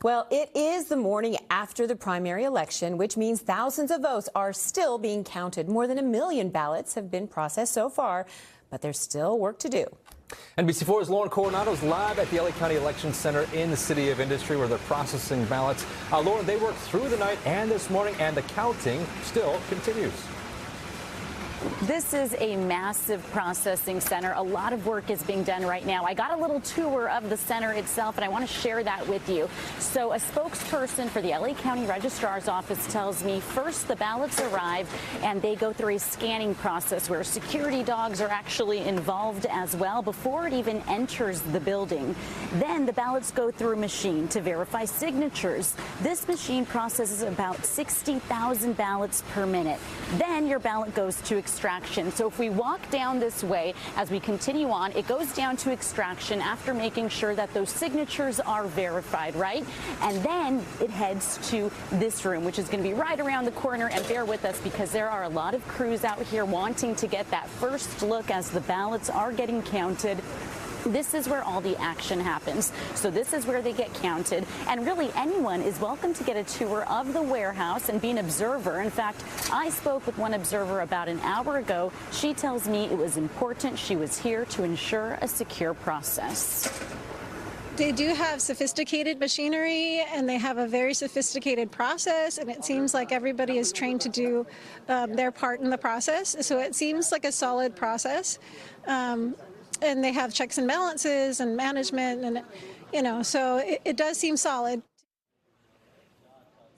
Well, it is the morning after the primary election, which means thousands of votes are still being counted. More than 1 million ballots have been processed so far, but there's still work to do. NBC4's Lauren Coronado's live at the LA County Election Center in the City of Industry, where they're processing ballots. Lauren, they worked through the night and this morning, and the counting still continues. This is a massive processing center. A lot of work is being done right now. I got a little tour of the center itself, and I want to share that with you. So a spokesperson for the LA County Registrar's Office tells me first the ballots arrive and they go through a scanning process where security dogs are actually involved as well before it even enters the building. Then the ballots go through a machine to verify signatures. This machine processes about 60,000 ballots per minute. Then your ballot goes to extraction. So if we walk down this way as we continue on, it goes down to extraction after making sure that those signatures are verified, right? And then it heads to this room, which is going to be right around the corner. And bear with us because there are a lot of crews out here wanting to get that first look as the ballots are getting counted. This is where all the action happens. So this is where they get counted. And really anyone is welcome to get a tour of the warehouse and be an observer. In fact, I spoke with one observer about an hour ago. She tells me it was important. She was here to ensure a secure process. They do have sophisticated machinery and they have a very sophisticated process, and it seems like everybody is trained to do their part in the process. So it seems like a solid process. And they have checks and balances and management, and so it does seem solid.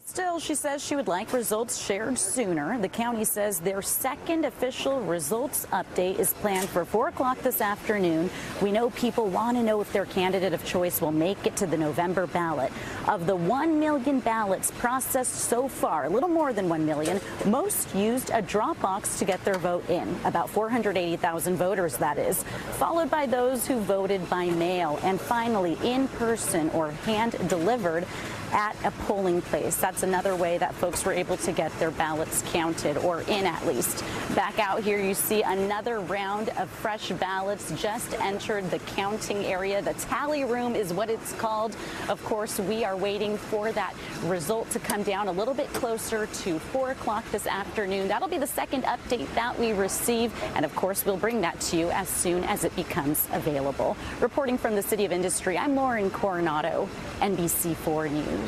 Still, she says she would like results shared sooner. The county says their second official results update is planned for 4 o'clock this afternoon. We know people want to know if their candidate of choice will make it to the November ballot. Of the 1 million ballots processed so far, a little more than 1 million, most used a drop box to get their vote in. About 480,000 voters, that is, followed by those who voted by mail, and finally in person or hand delivered at a polling place. That's another way that folks were able to get their ballots counted, or in at least. Back out here, you see another round of fresh ballots just entered the counting area. The tally room is what it's called. Of course, we are waiting for that result to come down a little bit closer to 4 o'clock this afternoon. That'll be the second update that we receive, and of course, we'll bring that to you as soon as it becomes available. Reporting from the City of Industry, I'm Lauren Coronado, NBC4 News.